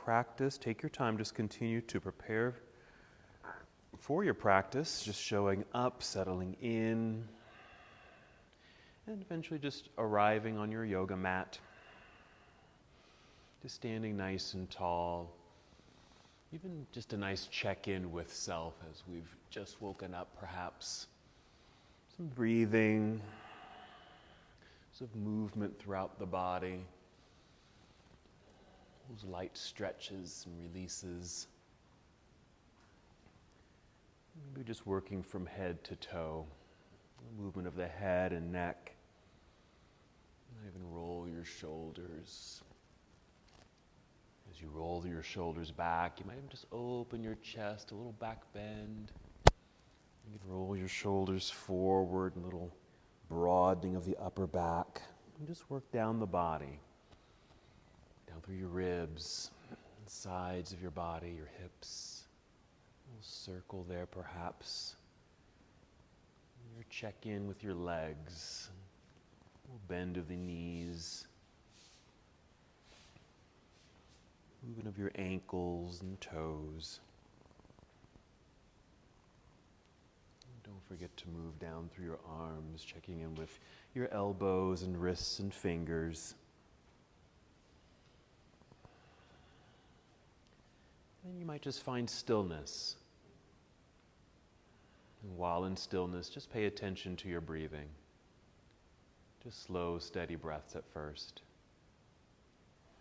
practice, take your time, just continue to prepare for your practice, just showing up, settling in, and eventually just arriving on your yoga mat. Just standing nice and tall. Even just a nice check-in with self as we've just woken up, perhaps. Some breathing, some movement throughout the body. Those light stretches and releases. Maybe just working from head to toe. The movement of the head and neck. You might even roll your shoulders. As you roll your shoulders back, you might even just open your chest, a little back bend. You can roll your shoulders forward, a little broadening of the upper back. And just work down the body, down through your ribs, sides of your body, your hips. A little circle there perhaps. Your check in with your legs, a little bend of the knees. Movement of your ankles and toes. And don't forget to move down through your arms, checking in with your elbows and wrists and fingers. Then you might just find stillness. And while in stillness, just pay attention to your breathing. Just slow, steady breaths at first.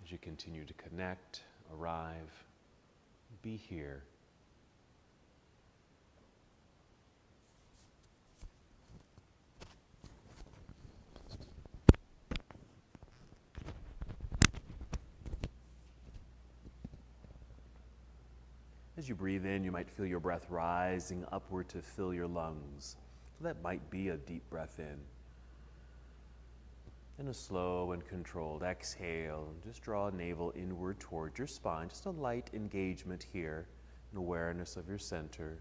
As you continue to connect, arrive, be here. As you breathe in, you might feel your breath rising upward to fill your lungs. So that might be a deep breath in. And a slow and controlled exhale. Just draw navel inward towards your spine. Just a light engagement here, an awareness of your center.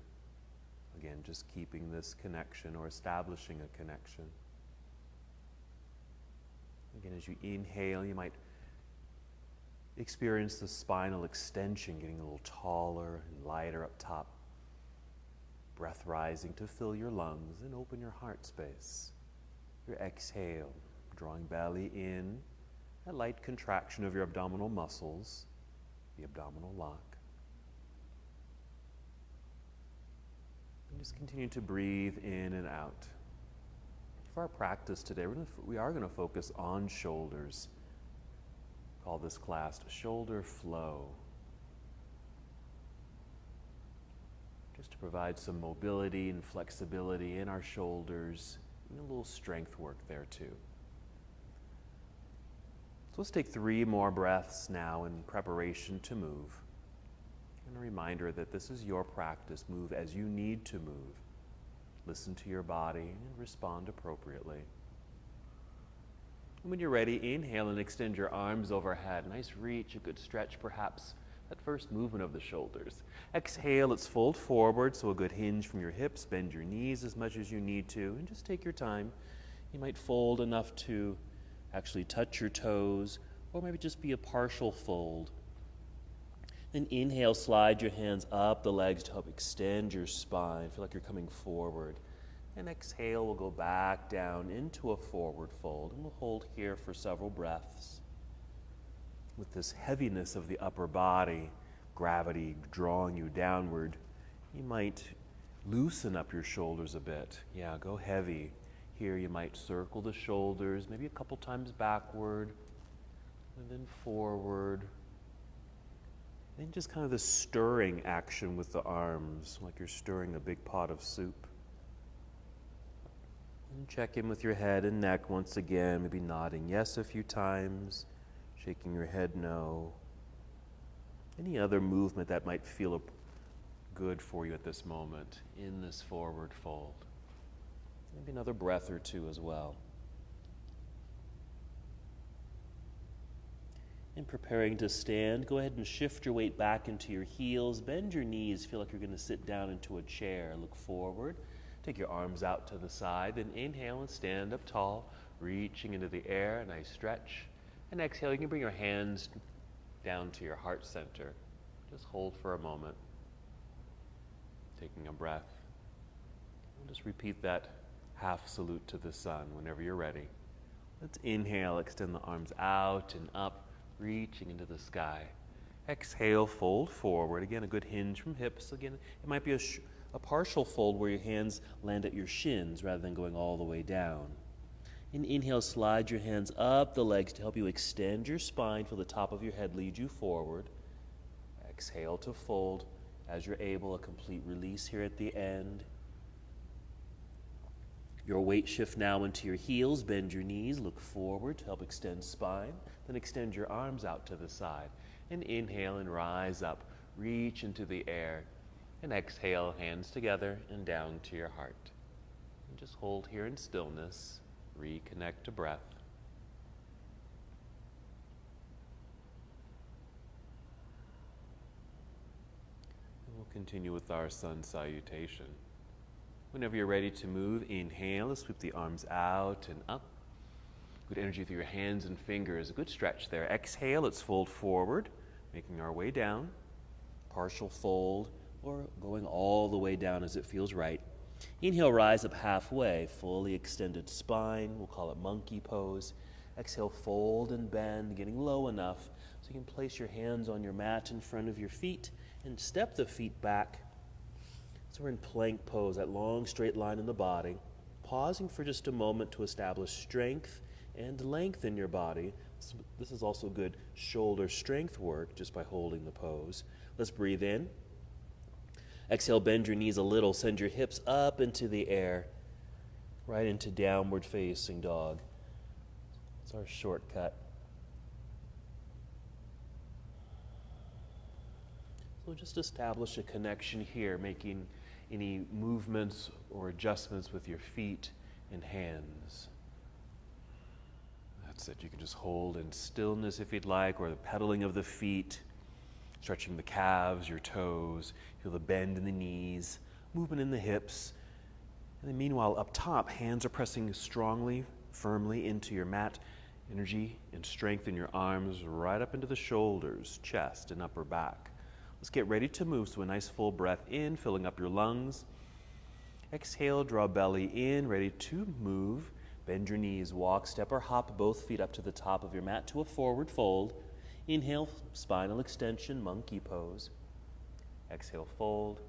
Again, just keeping this connection or establishing a connection. Again, as you inhale, you might experience the spinal extension, getting a little taller and lighter up top. Breath rising to fill your lungs and open your heart space. Your exhale. Drawing belly in, a light contraction of your abdominal muscles, the abdominal lock. And just continue to breathe in and out. For our practice today, we are going to focus on shoulders. Call this class Shoulder Flow. Just to provide some mobility and flexibility in our shoulders, and a little strength work there too. So let's take 3 more breaths now in preparation to move. And a reminder that this is your practice. Move as you need to move. Listen to your body and respond appropriately. And when you're ready, inhale and extend your arms overhead. Nice reach, a good stretch perhaps. That first movement of the shoulders. Exhale, let's fold forward, so a good hinge from your hips. Bend your knees as much as you need to, and just take your time. You might fold enough to actually touch your toes, or maybe just be a partial fold. Then inhale, slide your hands up the legs to help extend your spine. Feel like you're coming forward. And exhale, we'll go back down into a forward fold, and we'll hold here for several breaths. With this heaviness of the upper body, gravity drawing you downward, you might loosen up your shoulders a bit. Yeah, go heavy. Here you might circle the shoulders, maybe a couple times backward, and then forward. Then just kind of this stirring action with the arms, like you're stirring a big pot of soup. And check in with your head and neck once again, maybe nodding yes a few times, shaking your head no. Any other movement that might feel good for you at this moment in this forward fold. Maybe another breath or two as well. In preparing to stand, go ahead and shift your weight back into your heels. Bend your knees. Feel like you're going to sit down into a chair. Look forward. Take your arms out to the side. Then inhale and stand up tall, reaching into the air. A nice stretch. And exhale, you can bring your hands down to your heart center. Just hold for a moment, taking a breath. And just repeat that half salute to the sun whenever you're ready. Let's inhale, extend the arms out and up, reaching into the sky. Exhale, fold forward. Again, a good hinge from hips. Again, it might be a partial fold where your hands land at your shins rather than going all the way down. And inhale, slide your hands up the legs to help you extend your spine. Feel the top of your head lead you forward. Exhale to fold. As you're able, a complete release here at the end. Your weight shift now into your heels. Bend your knees, look forward to help extend spine. Then extend your arms out to the side. And inhale and rise up. Reach into the air. And exhale, hands together and down to your heart. And just hold here in stillness. Reconnect to breath. And we'll continue with our sun salutation. Whenever you're ready to move, inhale, sweep the arms out and up. Good energy through your hands and fingers. A good stretch there. Exhale, let's fold forward, making our way down. Partial fold or going all the way down as it feels right. Inhale, rise up halfway, fully extended spine. We'll call it monkey pose. Exhale, fold and bend, getting low enough so you can place your hands on your mat in front of your feet and step the feet back. So we're in plank pose, that long straight line in the body. Pausing for just a moment to establish strength and length in your body. This is also good shoulder strength work just by holding the pose. Let's breathe in. Exhale, bend your knees a little. Send your hips up into the air, right into downward facing dog. It's our shortcut. So just establish a connection here, making any movements or adjustments with your feet and hands. That's it. You can just hold in stillness if you'd like, or the pedaling of the feet, stretching the calves, your toes. Feel the bend in the knees, movement in the hips. And then meanwhile, up top, hands are pressing strongly, firmly into your mat. Energy and strength in your arms right up into the shoulders, chest, and upper back. Let's get ready to move. So a nice full breath in, filling up your lungs. Exhale, draw belly in, ready to move. Bend your knees, walk, step, or hop both feet up to the top of your mat to a forward fold. Inhale, spinal extension, monkey pose. Exhale, fold.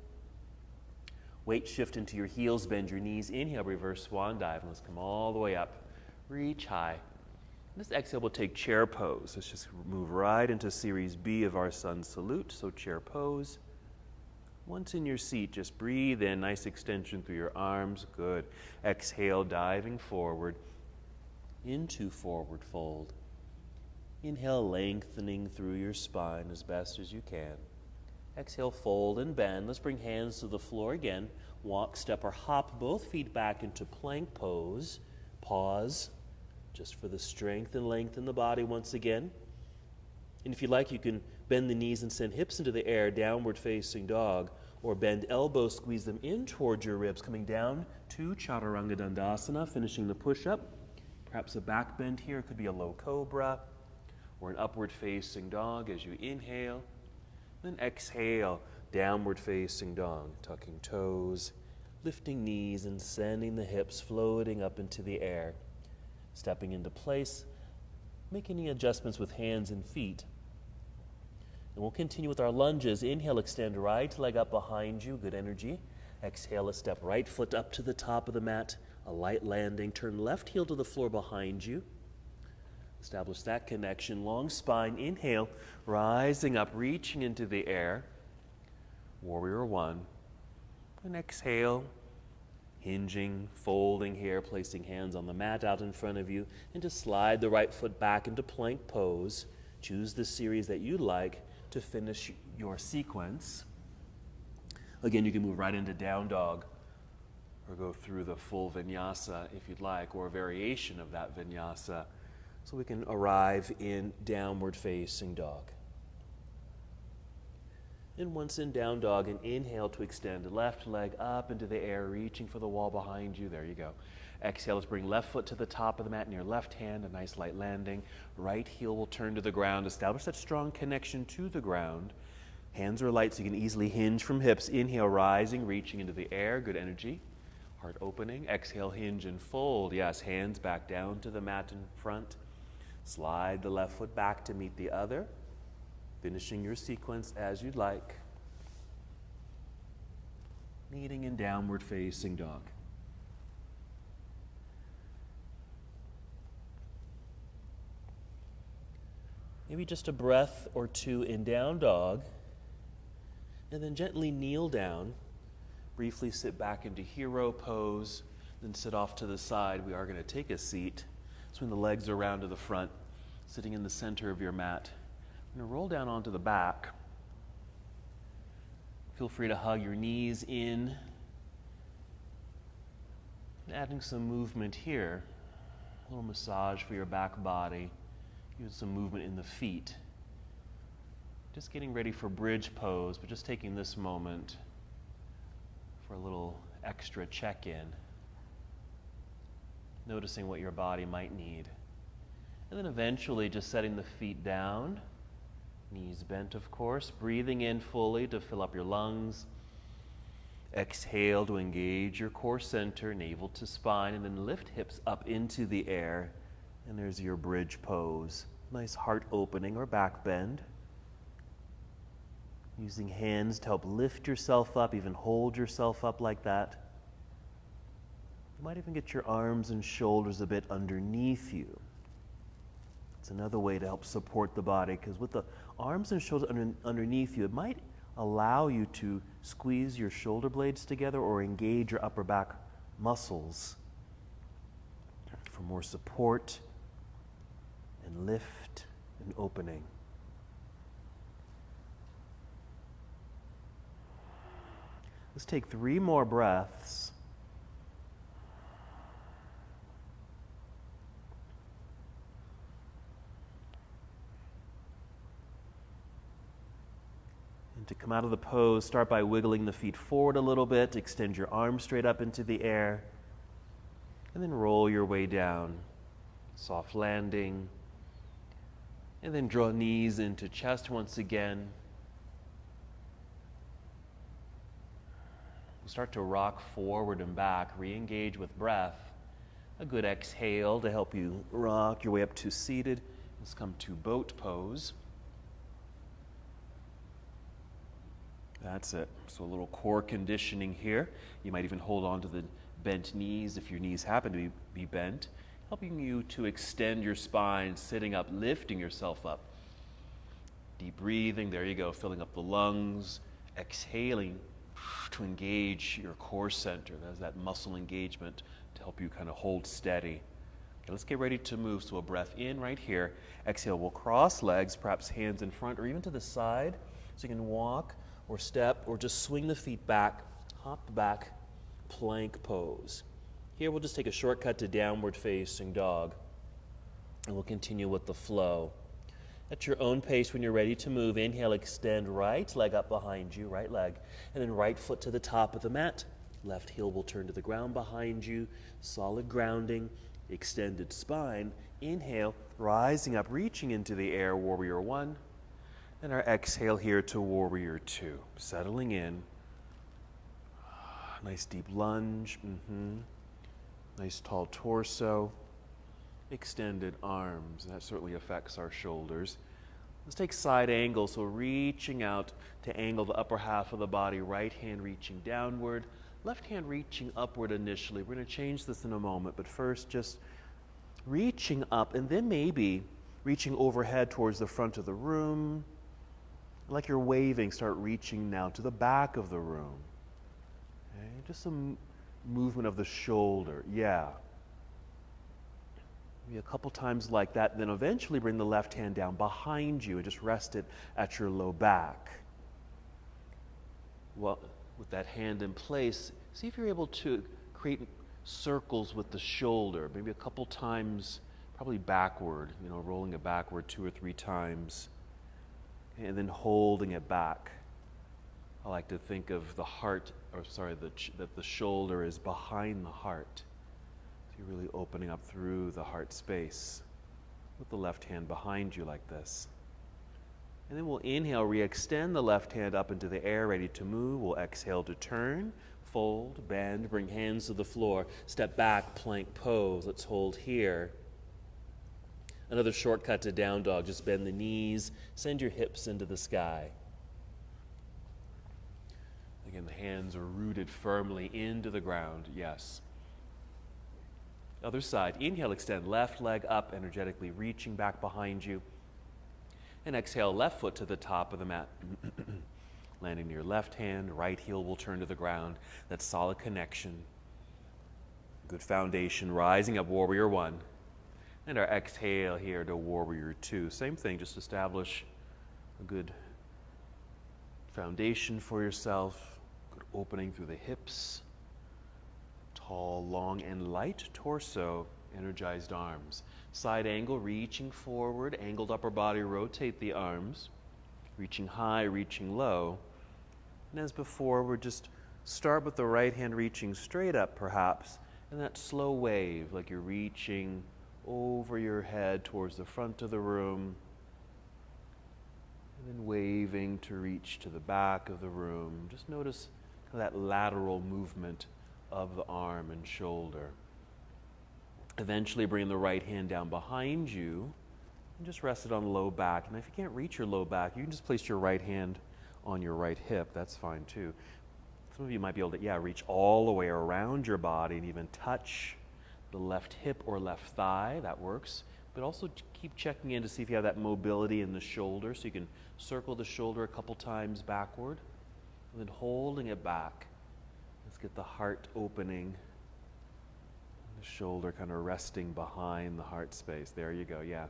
Weight shift into your heels, bend your knees. Inhale, reverse swan dive. And let's come all the way up. Reach high. This exhale, we'll take chair pose. Let's just move right into series B of our sun salute. So chair pose. Once in your seat, just breathe in. Nice extension through your arms. Good. Exhale, diving forward into forward fold. Inhale, lengthening through your spine as best as you can. Exhale, fold and bend. Let's bring hands to the floor again. Walk, step, or hop both feet back into plank pose. Pause, just for the strength and length in the body once again. And if you like, you can bend the knees and send hips into the air, downward facing dog, or bend elbows, squeeze them in towards your ribs, coming down to Chaturanga Dandasana, finishing the push-up. Perhaps a back bend here. It could be a low cobra or an upward facing dog as you inhale. Then exhale, downward facing dog, tucking toes, lifting knees and sending the hips floating up into the air. Stepping into place, make any adjustments with hands and feet. And we'll continue with our lunges. Inhale, extend right leg up behind you, good energy. Exhale, let's step right foot up to the top of the mat, a light landing. Turn left heel to the floor behind you. Establish that connection. Long spine. Inhale, rising up, reaching into the air. Warrior one. And exhale, hinging, folding here, placing hands on the mat out in front of you, and to slide the right foot back into plank pose. Choose the series that you like to finish your sequence. Again, you can move right into down dog or go through the full vinyasa if you'd like, or a variation of that vinyasa, so we can arrive in downward facing dog. And once in down dog, and inhale to extend the left leg up into the air, reaching for the wall behind you. There you go. Exhale, let's bring left foot to the top of the mat in your left hand, a nice light landing. Right heel will turn to the ground. Establish that strong connection to the ground. Hands are light so you can easily hinge from hips. Inhale, rising, reaching into the air. Good energy. Heart opening. Exhale, hinge and fold. Yes, hands back down to the mat in front. Slide the left foot back to meet the other. Finishing your sequence as you'd like. Meeting in downward facing dog. Maybe just a breath or two in down dog. And then gently kneel down. Briefly sit back into hero pose. Then sit off to the side. We are going to take a seat. Swing the legs around to the front. Sitting in the center of your mat. I'm going to roll down onto the back. Feel free to hug your knees in. And adding some movement here. A little massage for your back body. Use some movement in the feet. Just getting ready for bridge pose, but just taking this moment for a little extra check-in. Noticing what your body might need. And then eventually just setting the feet down. Knees bent, of course. Breathing in fully to fill up your lungs. Exhale to engage your core center, navel to spine, and then lift hips up into the air. And there's your bridge pose. Nice heart opening or back bend. Using hands to help lift yourself up, even hold yourself up like that. You might even get your arms and shoulders a bit underneath you. It's another way to help support the body, because with the arms and shoulders underneath you, it might allow you to squeeze your shoulder blades together or engage your upper back muscles for more support and lift and opening. Let's take 3 more breaths. And to come out of the pose, start by wiggling the feet forward a little bit. Extend your arms straight up into the air. And then roll your way down. Soft landing. And then draw knees into chest once again. We'll start to rock forward and back. Re-engage with breath. A good exhale to help you rock your way up to seated. Let's come to boat pose. That's it. So a little core conditioning here. You might even hold on to the bent knees if your knees happen to be bent, helping you to extend your spine, sitting up, lifting yourself up. Deep breathing, there you go, filling up the lungs, exhaling to engage your core center. There's that muscle engagement to help you kind of hold steady. Okay, let's get ready to move. So a breath in right here. Exhale, we'll cross legs, perhaps hands in front or even to the side, so you can walk or step or just swing the feet back, hop back, plank pose. Here we'll just take a shortcut to downward facing dog, and we'll continue with the flow. At your own pace, when you're ready to move, inhale, extend right leg up behind you, right leg, and then right foot to the top of the mat. Left heel will turn to the ground behind you, solid grounding, extended spine. Inhale, rising up, reaching into the air, warrior 1. And our exhale here to warrior 2. Settling in. Nice deep lunge. Nice tall torso. Extended arms. That certainly affects our shoulders. Let's take side angle. So reaching out to angle the upper half of the body. Right hand reaching downward. Left hand reaching upward initially. We're going to change this in a moment. But first just reaching up and then maybe reaching overhead towards the front of the room. Like you're waving, start reaching now to the back of the room. Okay? Just some movement of the shoulder. Yeah. Maybe a couple times like that. Then eventually bring the left hand down behind you and just rest it at your low back. Well, with that hand in place, see if you're able to create circles with the shoulder. Maybe a couple times, probably backward, rolling it backward 2 or 3 times. And then holding it back. I like to think of the heart, that the shoulder is behind the heart. So you're really opening up through the heart space with the left hand behind you like this. And then we'll inhale, re-extend the left hand up into the air, ready to move. We'll exhale to turn, fold, bend, bring hands to the floor, step back, plank pose. Let's hold here. Another shortcut to down dog, just bend the knees, send your hips into the sky. Again, the hands are rooted firmly into the ground, yes. Other side, inhale, extend left leg up, energetically reaching back behind you. And exhale, left foot to the top of the mat. Landing near left hand, right heel will turn to the ground. That solid connection. Good foundation, rising up, warrior one. And our exhale here to warrior two. Same thing, just establish a good foundation for yourself. Good opening through the hips. Tall, long, and light torso, energized arms. Side angle, reaching forward, angled upper body, rotate the arms. Reaching high, reaching low. And as before, we're just start with the right hand reaching straight up perhaps, and that slow wave, like you're reaching over your head towards the front of the room, and then waving to reach to the back of the room. Just notice kind of that lateral movement of the arm and shoulder. Eventually bring the right hand down behind you and just rest it on the low back. And if you can't reach your low back, you can just place your right hand on your right hip. That's fine too. Some of you might be able to, reach all the way around your body and even touch the left hip or left thigh. That works. But also keep checking in to see if you have that mobility in the shoulder, so you can circle the shoulder a couple times backward and then holding it back. Let's get the heart opening. The shoulder kind of resting behind the heart space. There you go, yeah.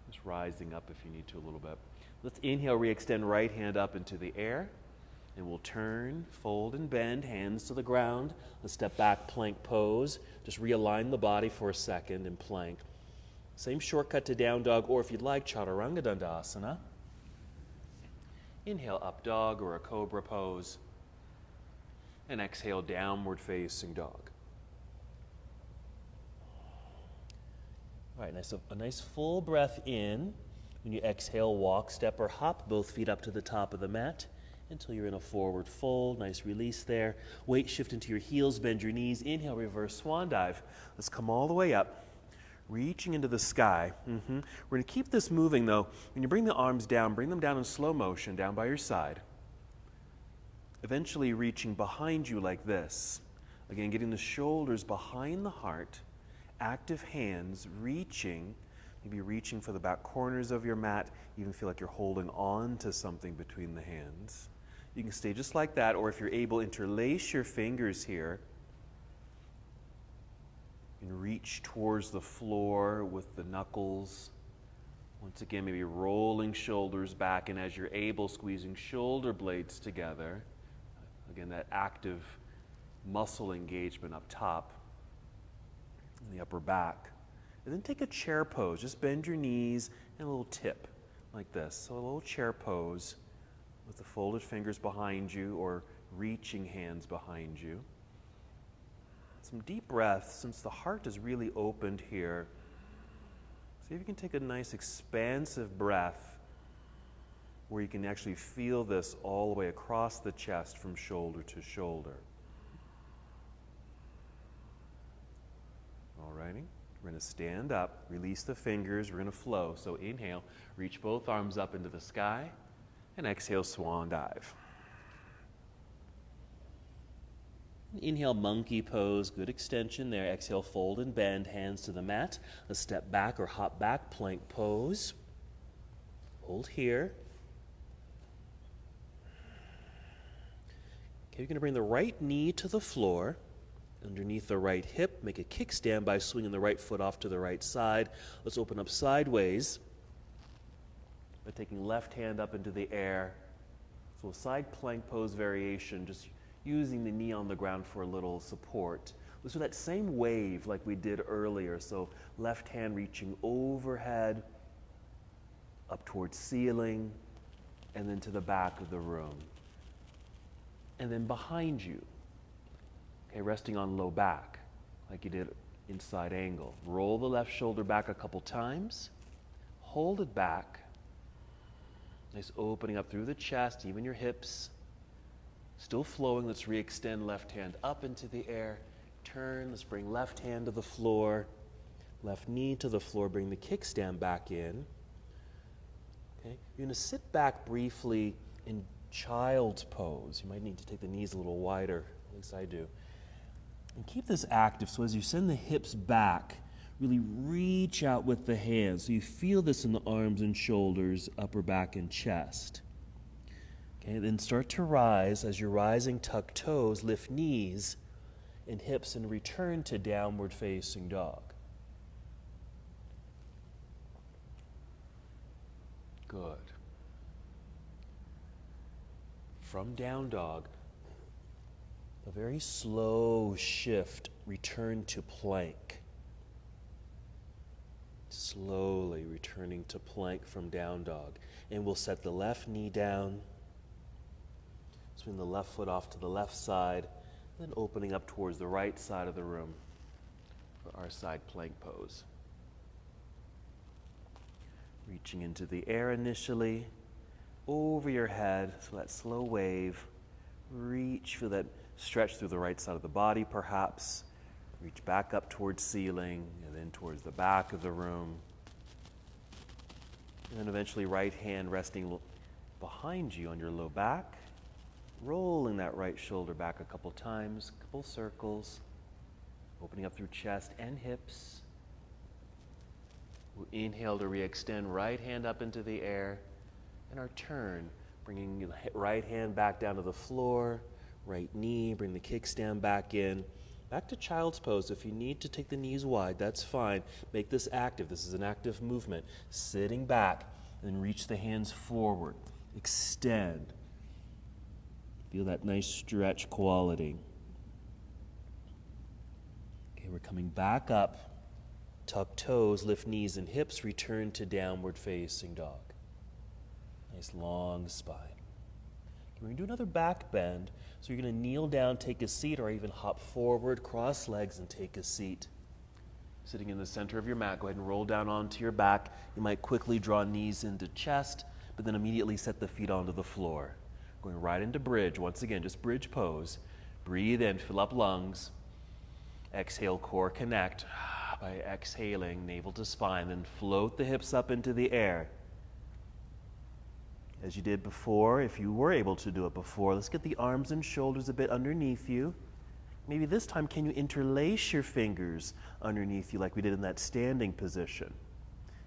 Just rising up if you need to a little bit. Let's inhale, re-extend right hand up into the air. And we'll turn, fold, and bend, hands to the ground. Let's step back, plank pose. Just realign the body for a second in plank. Same shortcut to down dog, or if you'd like, Chaturanga Dandasana. Inhale, up dog or a cobra pose. And exhale, downward facing dog. All right, a nice full breath in. When you exhale, walk, step, or hop, both feet up to the top of the mat until you're in a forward fold. Nice release there. Weight shift into your heels, bend your knees. Inhale, reverse swan dive. Let's come all the way up, reaching into the sky. We're going to keep this moving though. When you bring the arms down, bring them down in slow motion, down by your side. Eventually reaching behind you like this. Again, getting the shoulders behind the heart. Active hands reaching, maybe reaching for the back corners of your mat. Even feel like you're holding on to something between the hands. You can stay just like that, or if you're able, interlace your fingers here and reach towards the floor with the knuckles. Once again, maybe rolling shoulders back, and as you're able, squeezing shoulder blades together. Again, that active muscle engagement up top in the upper back. And then take a chair pose. Just bend your knees and a little tip like this. So a little chair pose with the folded fingers behind you or reaching hands behind you. Some deep breaths, since the heart is really opened here. See if you can take a nice expansive breath where you can actually feel this all the way across the chest from shoulder to shoulder. Alrighty, we're going to stand up, release the fingers, we're going to flow. So inhale, reach both arms up into the sky, and exhale, swan dive. Inhale, monkey pose, good extension there. Exhale, fold and bend, hands to the mat. Let's step back or hop back, plank pose. Hold here. Okay, you're going to bring the right knee to the floor. Underneath the right hip, make a kickstand by swinging the right foot off to the right side. Let's open up sideways by taking left hand up into the air. So a side plank pose variation, just using the knee on the ground for a little support. Let's do that same wave like we did earlier. So left hand reaching overhead, up towards ceiling, and then to the back of the room. And then behind you. Okay, resting on low back. like you did in side angle. Roll the left shoulder back a couple times. Hold it back. Nice opening up through the chest, even your hips. Still flowing. Let's re-extend left hand up into the air. Turn. Let's bring left hand to the floor. Left knee to the floor. Bring the kickstand back in. Okay. You're going to sit back briefly in child's pose. You might need to take the knees a little wider. At least I do. And keep this active. So as you send the hips back, really reach out with the hands. So you feel this in the arms and shoulders, upper back and chest. Okay, then start to rise. As you're rising, tuck toes, lift knees and hips, and return to downward facing dog. Good. From down dog, a very slow shift, return to plank. Slowly returning to plank from down dog. And we'll set the left knee down, swing the left foot off to the left side, then opening up towards the right side of the room for our side plank pose. Reaching into the air initially, over your head, so that slow wave. Reach, feel that stretch through the right side of the body perhaps. Reach back up towards ceiling and then towards the back of the room. And then eventually right hand resting behind you on your low back. Rolling that right shoulder back a couple times, couple circles. Opening up through chest and hips. We'll inhale to re-extend, right hand up into the air. And our turn, bringing the right hand back down to the floor. Right knee, bring the kickstand back in. Back to child's pose. If you need to take the knees wide, that's fine. Make this active. This is an active movement. Sitting back, and then reach the hands forward. Extend. Feel that nice stretch quality. Okay, we're coming back up. Tuck toes, lift knees and hips, return to downward facing dog. Nice long spine. We're going to do another back bend. So you're going to kneel down, take a seat, or even hop forward, cross legs, and take a seat. Sitting in the center of your mat, go ahead and roll down onto your back. You might quickly draw knees into chest, but then immediately set the feet onto the floor. Going right into bridge. Once again, just bridge pose. Breathe in, fill up lungs. Exhale, core connect. By exhaling, navel to spine, then float the hips up into the air. As you did before, if you were able to do it before, let's get the arms and shoulders a bit underneath you. Maybe this time, can you interlace your fingers underneath you like we did in that standing position?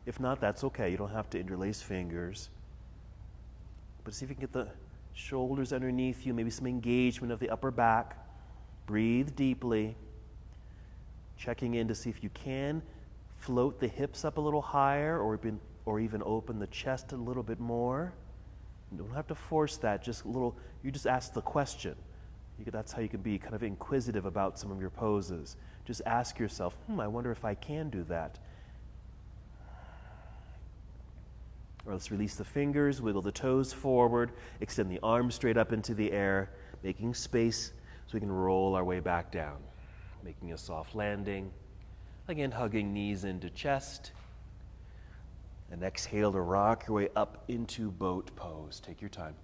If not, that's okay. You don't have to interlace fingers. But see if you can get the shoulders underneath you, maybe some engagement of the upper back. Breathe deeply. Checking in to see if you can float the hips up a little higher or even open the chest a little bit more. You don't have to force that, just a little, you just ask the question. That's how you can be kind of inquisitive about some of your poses. Just ask yourself, I wonder if I can do that. Or let's release the fingers, wiggle the toes forward, extend the arms straight up into the air, making space so we can roll our way back down. Making a soft landing. Again, hugging knees into chest. And exhale to rock your way up into boat pose. Take your time.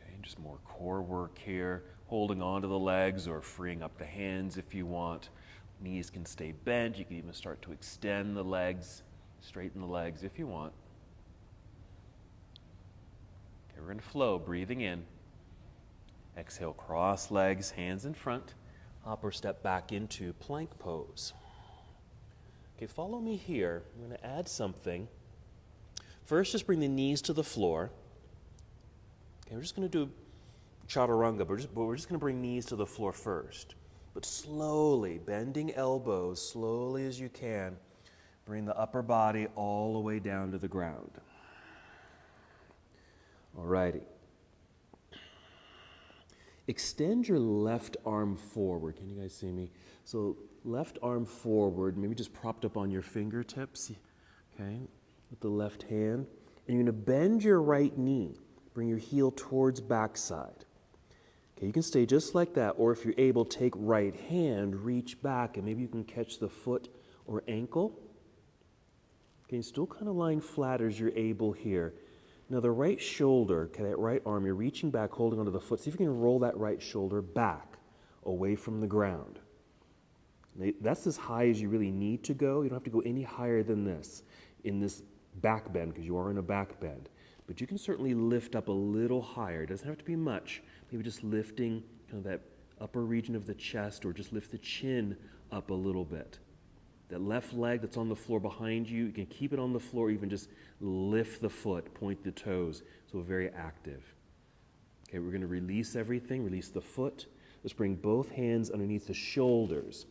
Okay, just more core work here. Holding onto the legs or freeing up the hands if you want. Knees can stay bent. You can even start to extend the legs, straighten the legs if you want. Okay, we're going to flow, breathing in. Exhale, cross legs, hands in front. Hop or step back into plank pose. Okay, follow me here. I'm going to add something. First, just bring the knees to the floor. Okay, we're just going to do Chaturanga, but we're just going to bring knees to the floor first. But slowly, bending elbows, slowly as you can, bring the upper body all the way down to the ground. Alrighty. Extend your left arm forward. Can you guys see me? So left arm forward, maybe just propped up on your fingertips, okay, with the left hand. And you're going to bend your right knee. Bring your heel towards backside. Okay, you can stay just like that, or if you're able, take right hand, reach back, and maybe you can catch the foot or ankle. Okay, still kind of lying flat as you're able here. Now the right shoulder, okay, that right arm, you're reaching back, holding onto the foot. See if you can roll that right shoulder back, away from the ground. That's as high as you really need to go. You don't have to go any higher than this in this back bend, because you are in a back bend. But you can certainly lift up a little higher. It doesn't have to be much. Maybe just lifting kind of that upper region of the chest, or just lift the chin up a little bit. That left leg that's on the floor behind you, you can keep it on the floor, even just lift the foot, point the toes. So very active. Okay, we're going to release everything, release the foot. Let's bring both hands underneath the shoulders,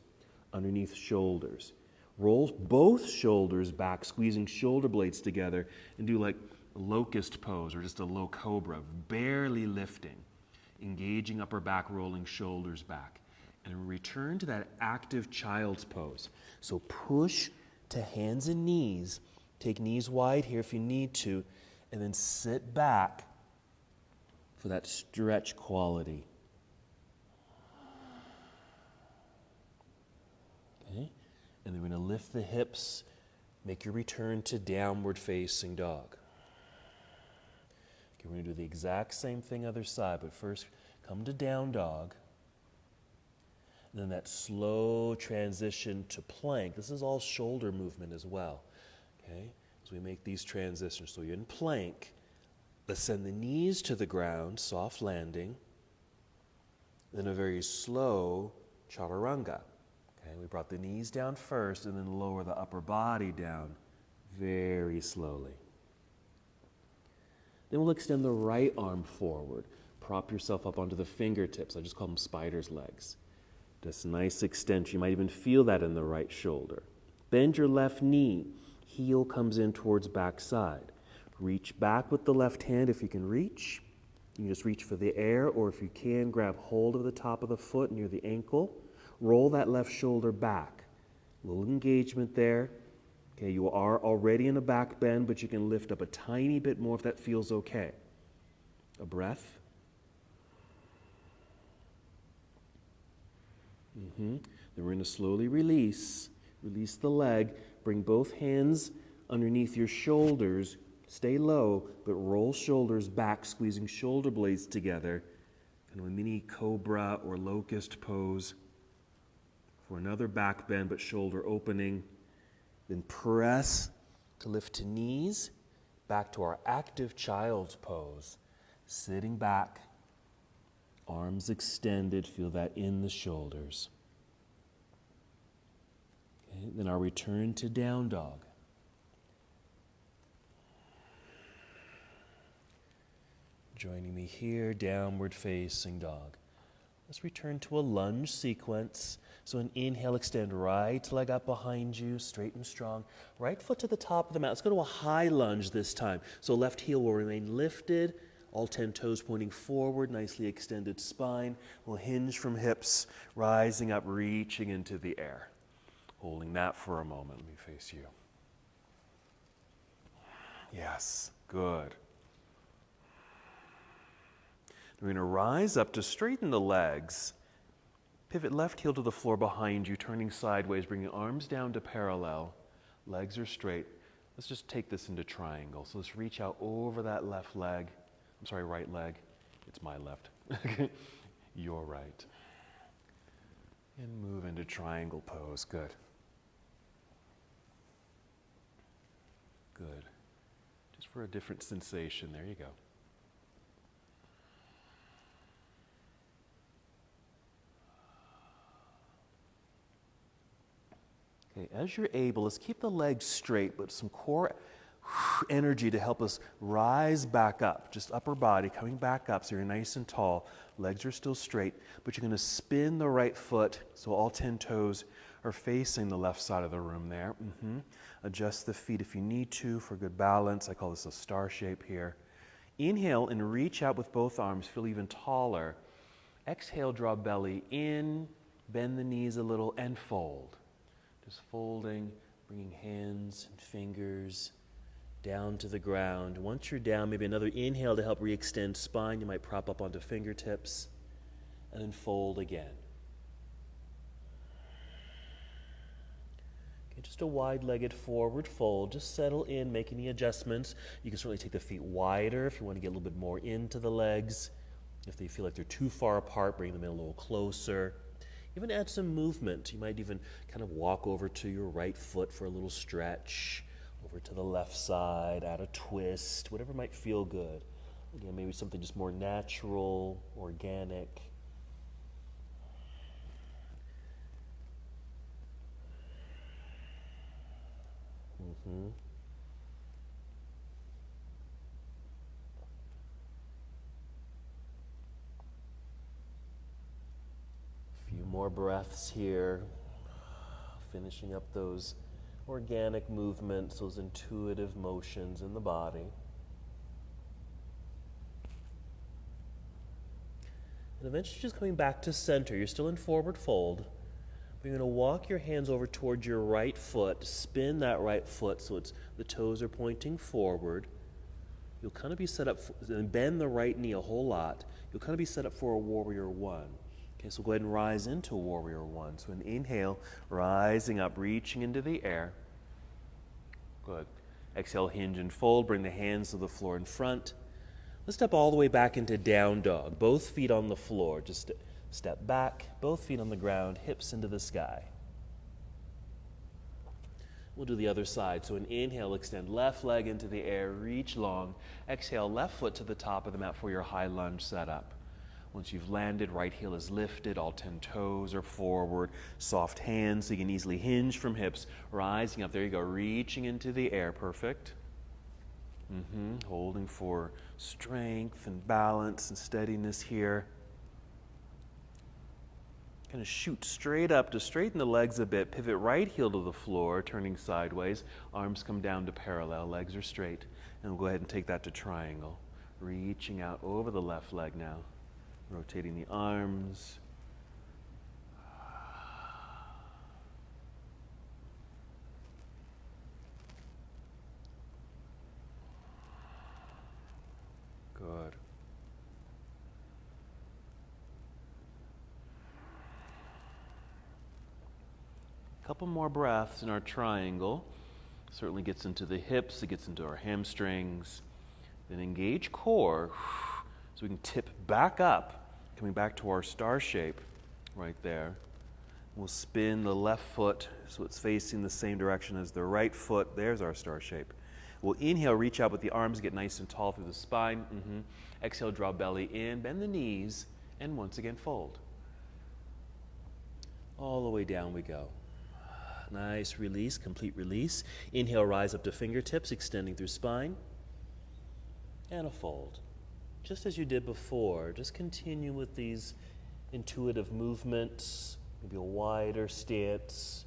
underneath shoulders. Roll both shoulders back, squeezing shoulder blades together, and do like a locust pose or just a low cobra, barely lifting, engaging upper back, rolling shoulders back. And return to that active child's pose. So push to hands and knees. Take knees wide here if you need to, and then sit back for that stretch quality. Okay? And then we're going to lift the hips, make your return to downward facing dog. Okay, we're going to do the exact same thing other side, but first come to down dog. And then that slow transition to plank. This is all shoulder movement as well. Okay? As we make these transitions. So you're in plank. Let's send the knees to the ground, soft landing. Then a very slow chaturanga. Okay? We brought the knees down first and then lower the upper body down very slowly. Then we'll extend the right arm forward. Prop yourself up onto the fingertips. I just call them spider's legs. Just nice extension. You might even feel that in the right shoulder. Bend your left knee. Heel comes in towards backside. Reach back with the left hand if you can reach. You can just reach for the air, or if you can, grab hold of the top of the foot near the ankle. Roll that left shoulder back. A little engagement there. Okay, you are already in a back bend, but you can lift up a tiny bit more if that feels okay. A breath. Then we're going to slowly release the leg, bring both hands underneath your shoulders, stay low, but roll shoulders back, squeezing shoulder blades together, kind of a mini cobra or locust pose for another back bend, but shoulder opening. Then press to lift to knees, back to our active child's pose, sitting back, arms extended, feel that in the shoulders. Okay, then our return to down dog. Joining me here, downward facing dog. Let's return to a lunge sequence. So an inhale, extend right leg up behind you, straight and strong. Right foot to the top of the mat. Let's go to a high lunge this time. So left heel will remain lifted. All 10 toes pointing forward, nicely extended spine. We'll hinge from hips, rising up, reaching into the air. Holding that for a moment. Let me face you. Yes, good. We're going to rise up to straighten the legs. Pivot left heel to the floor behind you, turning sideways, bringing arms down to parallel. Legs are straight. Let's just take this into triangle. So let's reach out over that left leg. I'm sorry, right leg. It's my left. Your right. And move into triangle pose. Good. Good. Just for a different sensation. There you go. Okay, as you're able, let's keep the legs straight, but some core energy to help us rise back up. Just upper body coming back up so you're nice and tall. Legs are still straight, but you're going to spin the right foot so all 10 toes are facing the left side of the room there. Adjust the feet if you need to for good balance. I call this a star shape here. Inhale and reach out with both arms. Feel even taller. Exhale, draw belly in, bend the knees a little, and fold. Just folding, bringing hands and fingers down to the ground. Once you're down, maybe another inhale to help re-extend spine. You might prop up onto fingertips and then fold again. Okay, just a wide-legged forward fold. Just settle in, make any adjustments. You can certainly take the feet wider if you want to get a little bit more into the legs. If they feel like they're too far apart, bring them in a little closer. Even add some movement. You might even kind of walk over to your right foot for a little stretch. Over to the left side, add a twist, whatever might feel good. Again, maybe something just more natural, organic. A few more breaths here, finishing up those organic movements, those intuitive motions in the body. And eventually just coming back to center. You're still in forward fold. But you're going to walk your hands over towards your right foot, spin that right foot so the toes are pointing forward. You'll kind of be set up, and bend the right knee a whole lot. You'll kind of be set up for a warrior one. Okay, so go ahead and rise into warrior one. So an inhale, rising up, reaching into the air. Good. Exhale, hinge and fold. Bring the hands to the floor in front. Let's step all the way back into down dog. Both feet on the floor. Just step back, both feet on the ground, hips into the sky. We'll do the other side. So an inhale, extend left leg into the air, reach long. Exhale, left foot to the top of the mat for your high lunge setup. Once you've landed, right heel is lifted, all 10 toes are forward, soft hands so you can easily hinge from hips, rising up. There you go, reaching into the air, perfect. Holding for strength and balance and steadiness here. Kind of shoot straight up to straighten the legs a bit, pivot right heel to the floor, turning sideways, arms come down to parallel, legs are straight, and we'll go ahead and take that to triangle. Reaching out over the left leg now. Rotating the arms. Good. A couple more breaths in our triangle. Certainly gets into the hips, it gets into our hamstrings. Then engage core so we can tip back up. Coming back to our star shape right there. We'll spin the left foot so it's facing the same direction as the right foot. There's our star shape. We'll inhale, reach out with the arms, get nice and tall through the spine. Exhale, draw belly in, bend the knees, and once again fold. All the way down we go. Nice release, complete release. Inhale, rise up to fingertips, extending through spine. And a fold. Just as you did before, just continue with these intuitive movements, maybe a wider stance,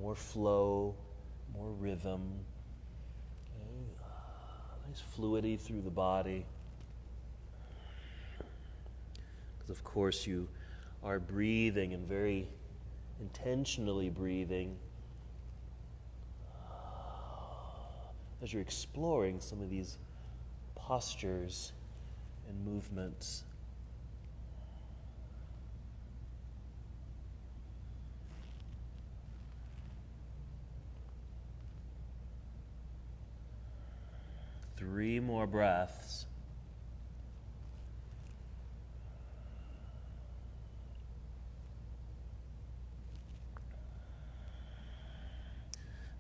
more flow, more rhythm, okay. Nice fluidity through the body. Because of course you are breathing and very intentionally breathing as you're exploring some of these postures and movements. Three more breaths.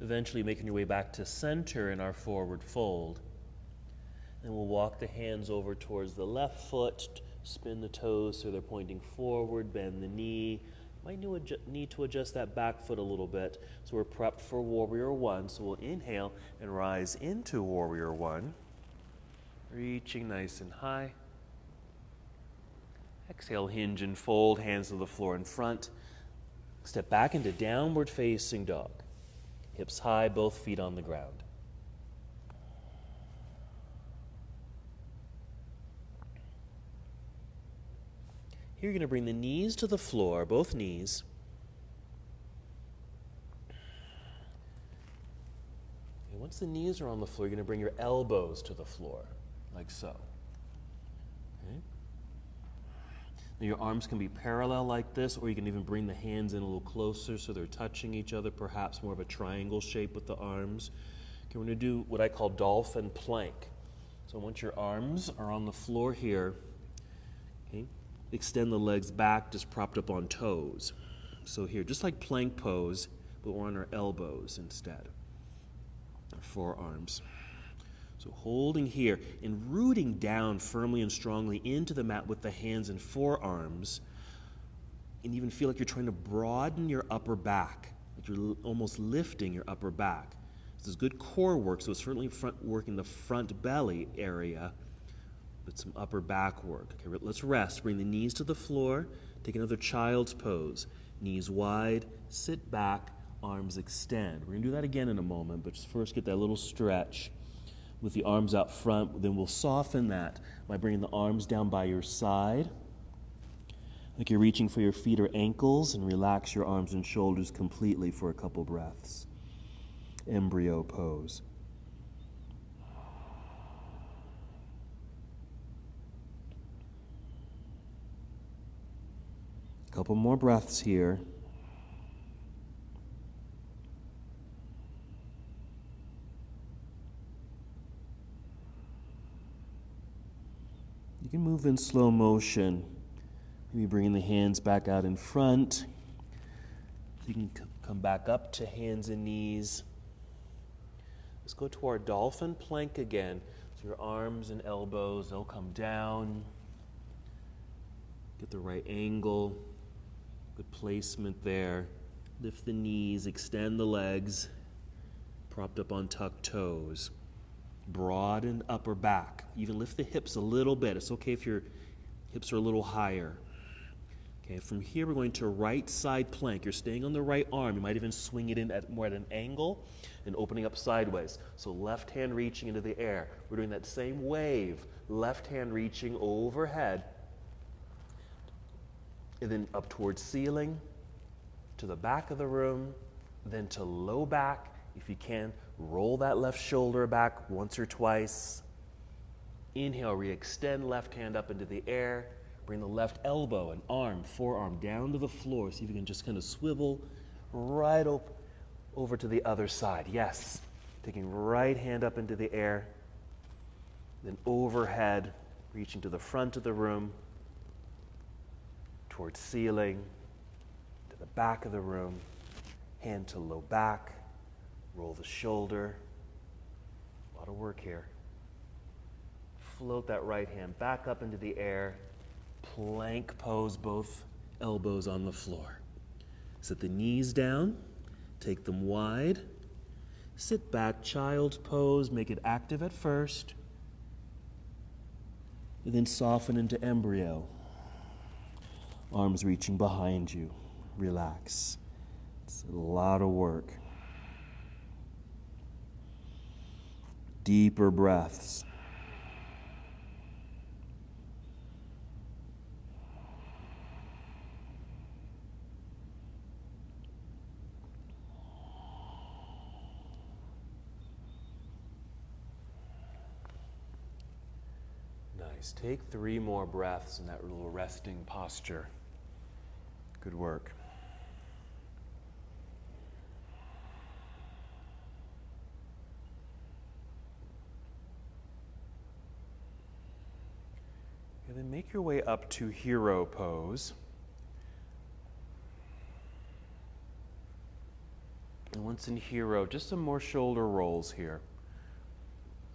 Eventually making your way back to center in our forward fold. And we'll walk the hands over towards the left foot, spin the toes so they're pointing forward, bend the knee. Might need to adjust that back foot a little bit. So we're prepped for warrior one. So we'll inhale and rise into warrior one. Reaching nice and high. Exhale, hinge and fold, hands to the floor in front. Step back into downward facing dog. Hips high, both feet on the ground. Here you're going to bring the knees to the floor, both knees. Okay, once the knees are on the floor, you're going to bring your elbows to the floor, like so. Okay. Now your arms can be parallel like this, or you can even bring the hands in a little closer so they're touching each other, perhaps more of a triangle shape with the arms. Okay, we're going to do what I call Dolphin Plank. So once your arms are on the floor here, okay, extend the legs back, just propped up on toes. So here, just like plank pose, but we're on our elbows instead, our forearms. So holding here and rooting down firmly and strongly into the mat with the hands and forearms, and even feel like you're trying to broaden your upper back, like you're almost lifting your upper back. This is good core work, so it's certainly work in the front belly area, but some upper back work. Okay, let's rest. Bring the knees to the floor. Take another child's pose. Knees wide, sit back, arms extend. We're going to do that again in a moment, but just first get that little stretch with the arms out front. Then we'll soften that by bringing the arms down by your side, like you're reaching for your feet or ankles, and relax your arms and shoulders completely for a couple breaths. Embryo pose. Couple more breaths here. You can move in slow motion, maybe bringing the hands back out in front. You can come back up to hands and knees. Let's go to our Dolphin Plank again. So your arms and elbows, they'll come down. Get the right angle, good placement there. Lift the knees, extend the legs, propped up on tucked toes. Broaden upper back. Even lift the hips a little bit. It's okay if your hips are a little higher. Okay, from here we're going to right side plank. You're staying on the right arm. You might even swing it in more at an angle and opening up sideways. So left hand reaching into the air. We're doing that same wave. Left hand reaching overhead. And then up towards ceiling, to the back of the room, then to low back. If you can, roll that left shoulder back once or twice. Inhale, re-extend left hand up into the air. Bring the left elbow and arm, forearm down to the floor. See if you can just kind of swivel right over to the other side. Yes. Taking right hand up into the air. Then overhead, reaching to the front of the room, towards ceiling, to the back of the room. Hand to low back. Roll the shoulder. A lot of work here. Float that right hand back up into the air. Plank pose, both elbows on the floor. Set the knees down. Take them wide. Sit back, child's pose. Make it active at first. And then soften into embryo. Arms reaching behind you. Relax. It's a lot of work. Deeper breaths. Nice. Take 3 more breaths in that little resting posture. Good work. And then make your way up to hero pose. And once in hero, just some more shoulder rolls here.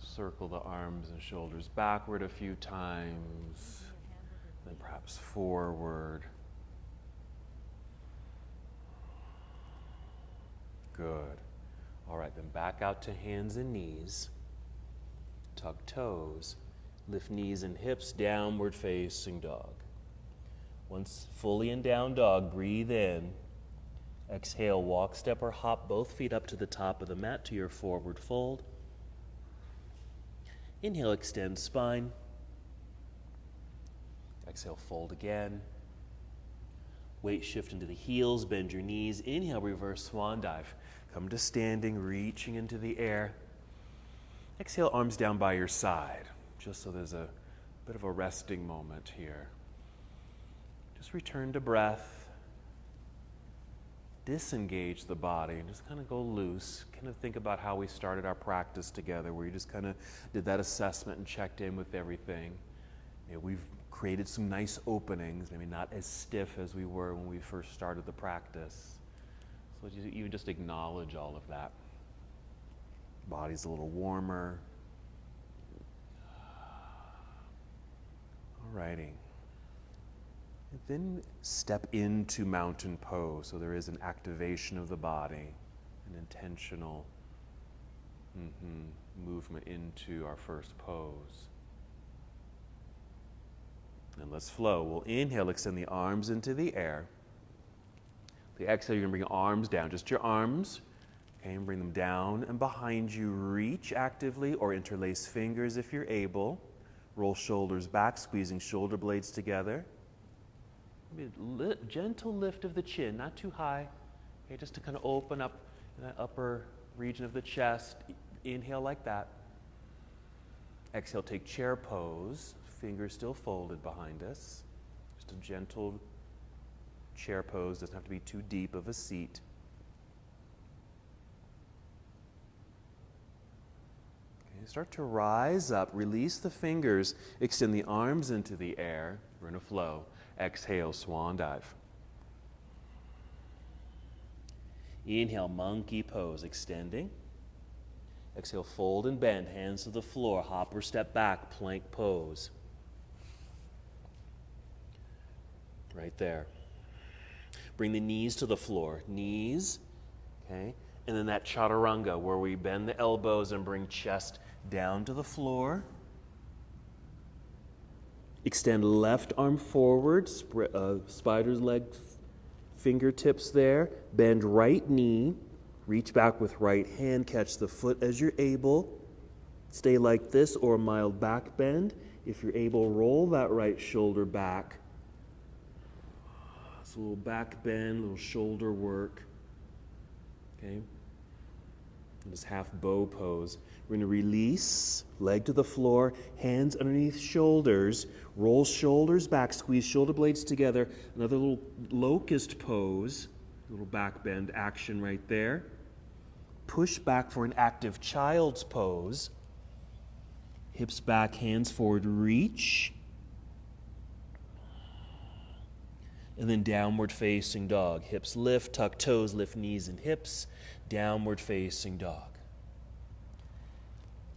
Circle the arms and shoulders backward a few times, then perhaps forward. Good. All right, then back out to hands and knees. Tuck toes. Lift knees and hips, downward facing dog. Once fully in down dog, breathe in. Exhale, walk, step, or hop both feet up to the top of the mat to your forward fold. Inhale, extend spine. Exhale, fold again. Weight shift into the heels, bend your knees. Inhale, reverse swan dive. Come to standing, reaching into the air. Exhale, arms down by your side, just so there's a bit of a resting moment here. Just return to breath. Disengage the body and just kind of go loose. Kind of think about how we started our practice together, where you just kind of did that assessment and checked in with everything. You know, we've created some nice openings, maybe not as stiff as we were when we first started the practice. So you just acknowledge all of that. Body's a little warmer. Alrighty. And then step into mountain pose. So there is an activation of the body, an intentional movement into our first pose. And let's flow. We'll inhale, extend the arms into the air. The exhale, you're going to bring your arms down, just your arms. Okay, and bring them down and behind you. Reach actively or interlace fingers if you're able. Roll shoulders back, squeezing shoulder blades together. Maybe a gentle lift of the chin, not too high. Okay, just to kind of open up that upper region of the chest. Inhale like that. Exhale, take chair pose. Fingers still folded behind us. Just a gentle chair pose. Doesn't have to be too deep of a seat. Okay, start to rise up. Release the fingers. Extend the arms into the air. We're in a flow. Exhale, swan dive. Inhale, monkey pose, extending. Exhale, fold and bend, hands to the floor, hop or step back, plank pose. Right there. Bring the knees to the floor, knees, okay? And then that chaturanga where we bend the elbows and bring chest down to the floor. Extend left arm forward, spider's leg, fingertips there. Bend right knee. Reach back with right hand. Catch the foot as you're able. Stay like this or a mild back bend. If you're able, roll that right shoulder back. It's a little back bend, a little shoulder work. Okay? This half bow pose. We're going to release, leg to the floor, hands underneath shoulders, roll shoulders back, squeeze shoulder blades together. Another little locust pose, little back bend action right there. Push back for an active child's pose. Hips back, hands forward, reach. And then downward facing dog. Hips lift, tuck toes, lift knees and hips. Downward facing dog.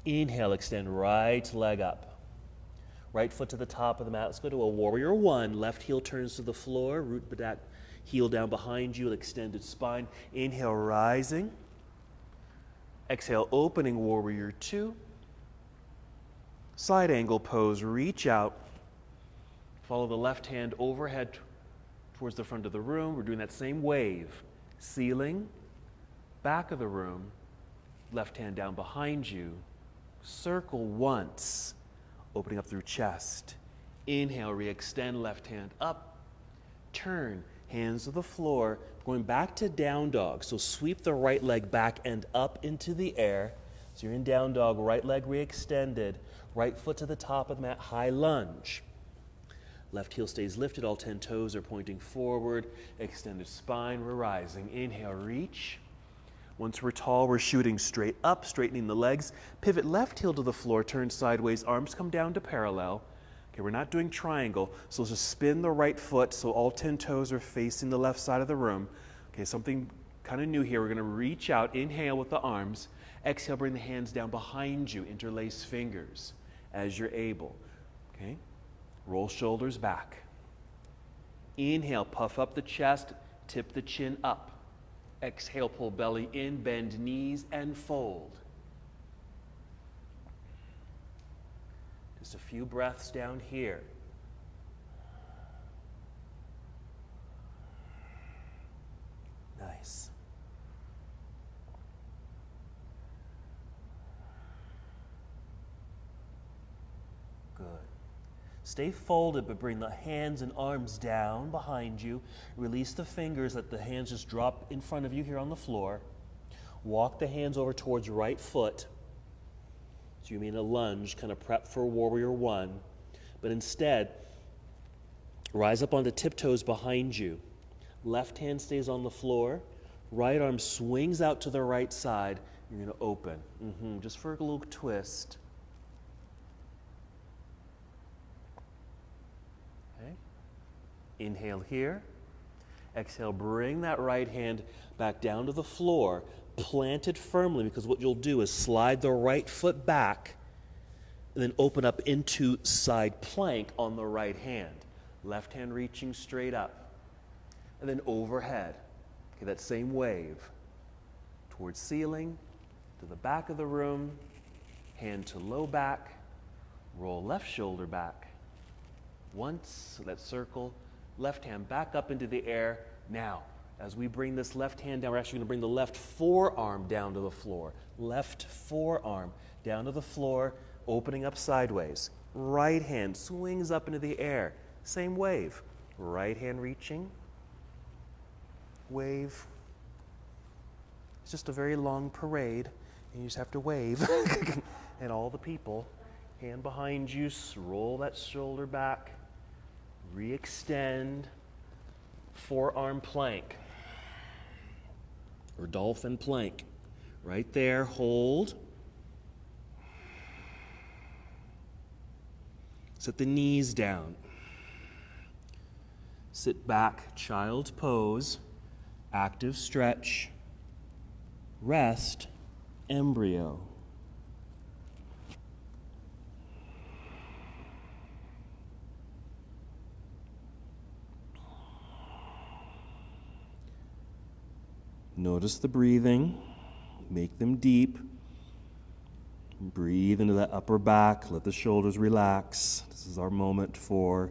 Inhale, extend right leg up. Right foot to the top of the mat. Let's go to a warrior one. Left heel turns to the floor. Root back, heel down behind you. Extended spine. Inhale, rising. Exhale, opening warrior two. Side angle pose. Reach out. Follow the left hand overhead towards the front of the room. We're doing that same wave. Ceiling. Back of the room, left hand down behind you, circle once, opening up through chest. Inhale, re-extend, left hand up, turn, hands to the floor, going back to down dog. So sweep the right leg back and up into the air. So you're in down dog, right leg re-extended, right foot to the top of the mat, high lunge. Left heel stays lifted, all 10 toes are pointing forward, extended spine, we're rising. Inhale, reach. Once we're tall, we're shooting straight up, straightening the legs. Pivot left heel to the floor, turn sideways, arms come down to parallel. Okay, we're not doing triangle, so let's just spin the right foot so all 10 toes are facing the left side of the room. Okay, something kind of new here. We're going to reach out, inhale with the arms. Exhale, bring the hands down behind you, interlace fingers as you're able. Okay, roll shoulders back. Inhale, puff up the chest, tip the chin up. Exhale, pull belly in, bend knees, and fold. Just a few breaths down here. Nice. Good. Stay folded, but bring the hands and arms down behind you. Release the fingers, let the hands just drop in front of you here on the floor. Walk the hands over towards right foot. So you may in a lunge, kind of prep for warrior one, but instead, rise up onto tiptoes behind you. Left hand stays on the floor. Right arm swings out to the right side. You're going to open. Just for a little twist. Okay. Inhale here. Exhale, bring that right hand back down to the floor. Plant it firmly, because what you'll do is slide the right foot back and then open up into side plank on the right hand. Left hand reaching straight up. And then overhead. Okay, that same wave. Towards ceiling, to the back of the room, hand to low back, roll left shoulder back. Once, that circle, left hand back up into the air. Now, as we bring this left hand down, we're actually going to bring the left forearm down to the floor. Left forearm down to the floor, opening up sideways. Right hand swings up into the air. Same wave. Right hand reaching. Wave. It's just a very long parade, and you just have to wave. And all the people, hand behind you, roll that shoulder back, re-extend, forearm plank, or Dolphin Plank. Right there, hold. Set the knees down. Sit back, child's pose, active stretch, rest, embryo. Notice the breathing. Make them deep. Breathe into that upper back. Let the shoulders relax. This is our moment for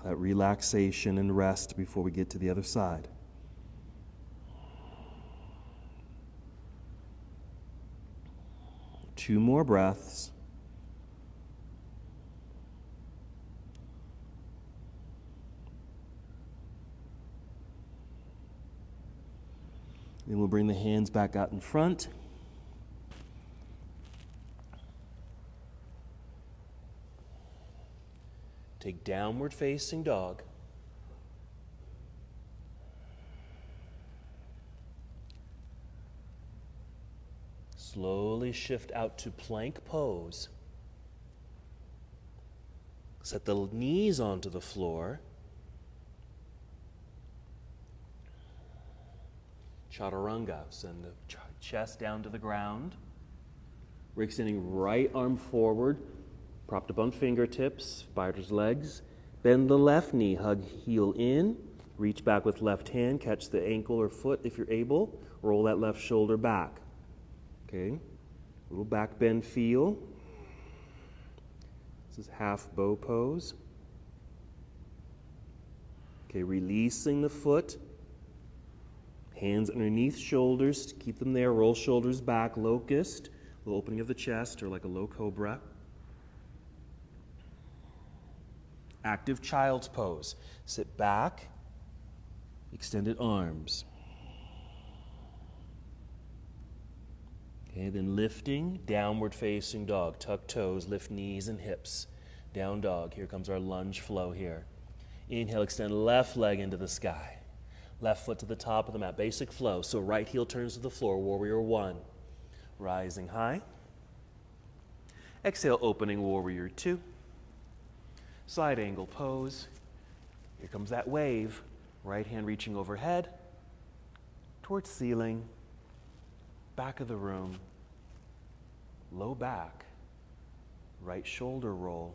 that relaxation and rest before we get to the other side. Two more breaths. Then we'll bring the hands back out in front. Take downward facing dog. Slowly shift out to plank pose. Set the knees onto the floor. Chaturanga, send the chest down to the ground. We're extending right arm forward, propped up on fingertips, spider's legs. Bend the left knee, hug heel in. Reach back with left hand, catch the ankle or foot if you're able. Roll that left shoulder back. Okay, little back bend feel. This is half bow pose. Okay, releasing the foot. Hands underneath shoulders, to keep them there. Roll shoulders back, locust. A little opening of the chest, or like a low cobra. Active child's pose. Sit back, extended arms. Okay, then lifting, downward facing dog. Tuck toes, lift knees and hips. Down dog. Here comes our lunge flow here. Inhale, extend left leg into the sky. Left foot to the top of the mat. Basic flow. So right heel turns to the floor. Warrior one. Rising high. Exhale, opening warrior two. Side angle pose. Here comes that wave. Right hand reaching overhead. Towards ceiling. Back of the room. Low back. Right shoulder roll.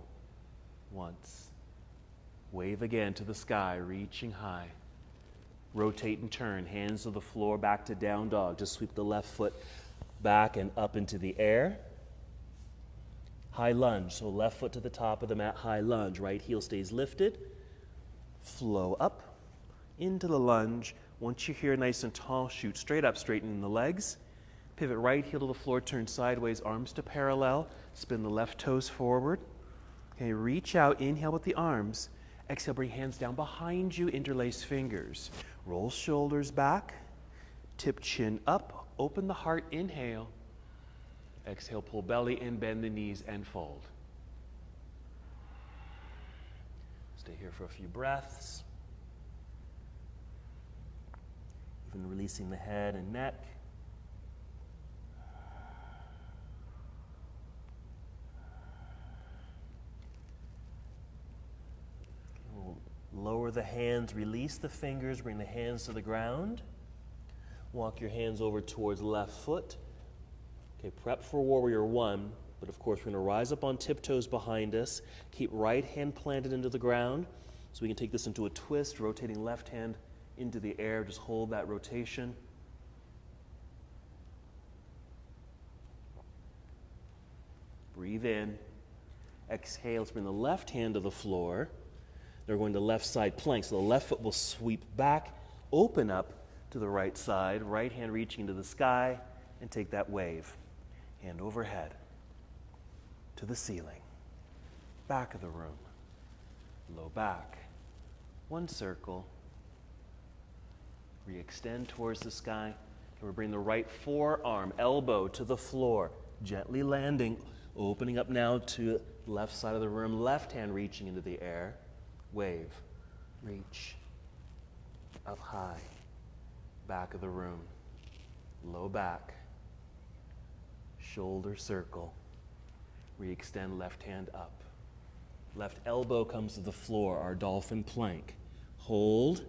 Once. Wave again to the sky, reaching high. Rotate and turn, hands to the floor, back to down dog. Just sweep the left foot back and up into the air. High lunge, so left foot to the top of the mat, high lunge. Right heel stays lifted. Flow up into the lunge. Once you're here nice and tall, shoot straight up, straightening the legs. Pivot right heel to the floor, turn sideways, arms to parallel. Spin the left toes forward. Okay, reach out, inhale with the arms. Exhale, bring hands down behind you, interlace fingers. Roll shoulders back, tip chin up, open the heart, inhale. Exhale, pull belly in, bend the knees, and fold. Stay here for a few breaths. Even releasing the head and neck. Lower the hands, release the fingers, bring the hands to the ground. Walk your hands over towards left foot. Okay, prep for warrior one, but of course we're going to rise up on tiptoes behind us. Keep right hand planted into the ground. So we can take this into a twist, rotating left hand into the air. Just hold that rotation. Breathe in. Exhale, let's bring the left hand to the floor. They're going to left side plank. So the left foot will sweep back, open up to the right side, right hand reaching into the sky, and take that wave. Hand overhead to the ceiling. Back of the room. Low back. One circle. Re-extend towards the sky. And we're bringing the right forearm, elbow to the floor. Gently landing, opening up now to left side of the room. Left hand reaching into the air. Wave, reach, up high, back of the room, low back, shoulder circle, re-extend left hand up. Left elbow comes to the floor, our Dolphin Plank. Hold,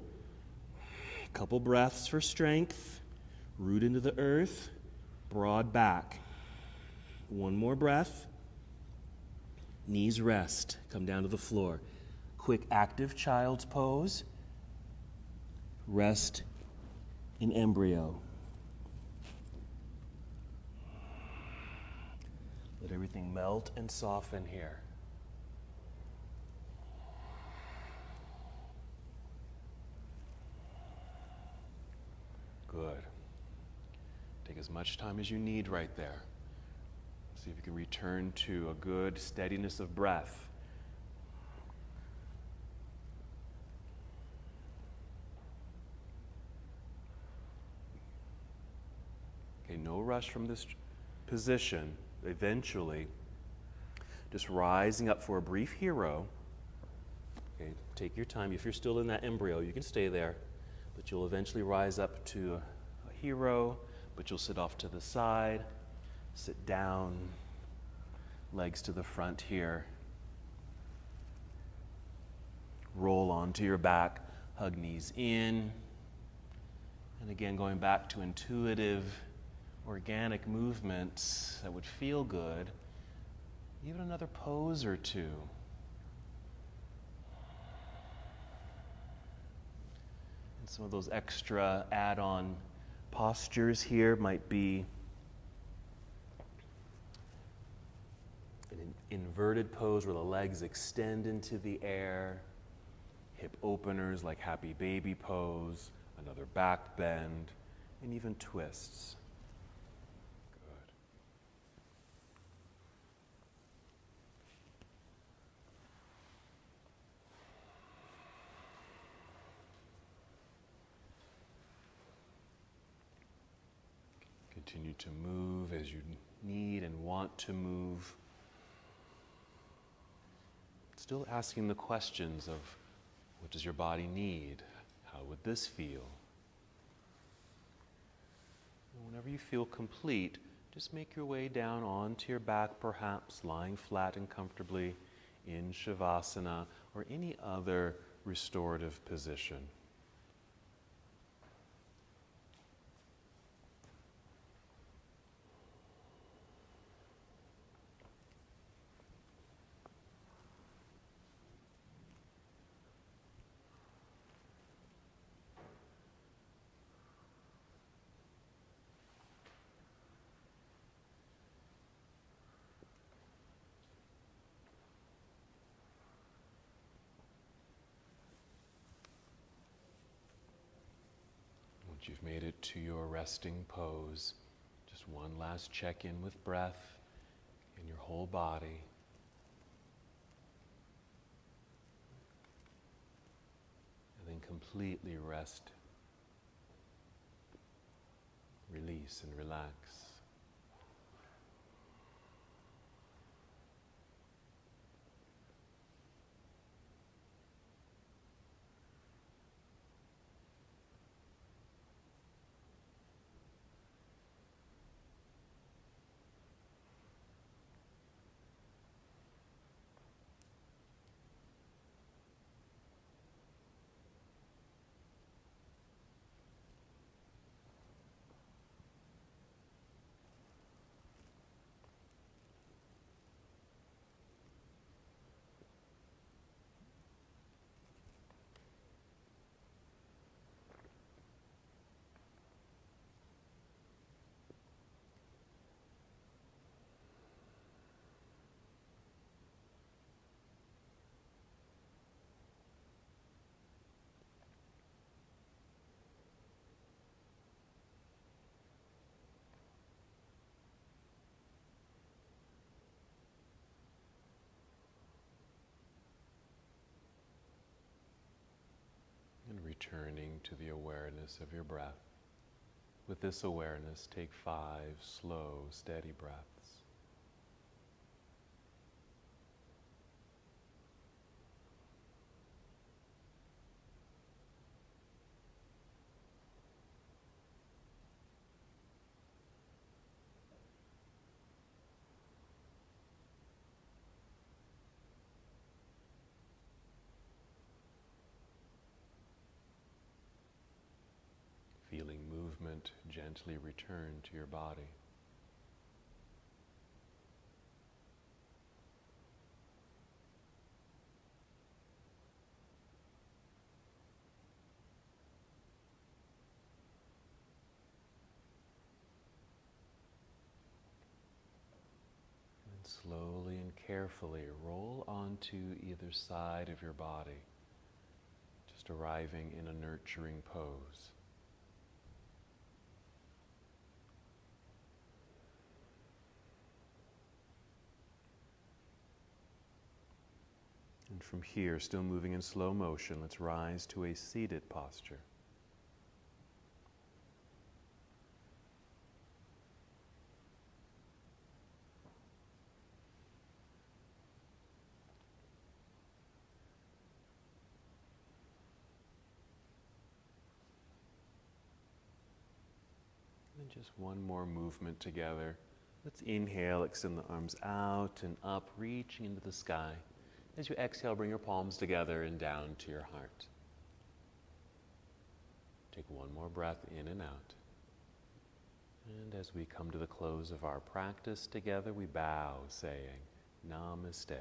a couple breaths for strength, root into the earth, broad back. One more breath, knees rest, come down to the floor. Quick active child's pose. Rest in embryo. Let everything melt and soften here. Good. Take as much time as you need right there. See if you can return to a good steadiness of breath. Okay, no rush from this position. Eventually, just rising up for a brief hero. Okay, take your time. If you're still in that embryo, you can stay there, but you'll eventually rise up to a hero, but you'll sit off to the side, sit down, legs to the front here. Roll onto your back, hug knees in, and again going back to intuitive organic movements that would feel good. Even another pose or two. And some of those extra add-on postures here might be an inverted pose where the legs extend into the air, hip openers like happy baby pose, another back bend, and even twists. Continue to move as you need and want to move. Still asking the questions of what does your body need? How would this feel? And whenever you feel complete, just make your way down onto your back, perhaps lying flat and comfortably in Shavasana or any other restorative position. Once you've made it to your resting pose, just one last check-in with breath in your whole body. And then completely rest, release, and relax. returning to the awareness of your breath. With this awareness, take 5 slow, steady breaths. Feeling movement gently return to your body. And slowly and carefully roll onto either side of your body, just arriving in a nurturing pose. And from here, still moving in slow motion, let's rise to a seated posture. And just one more movement together. Let's inhale, extend the arms out and up, reaching into the sky. As you exhale, bring your palms together and down to your heart. Take one more breath in and out. And as we come to the close of our practice together, we bow, saying, Namaste.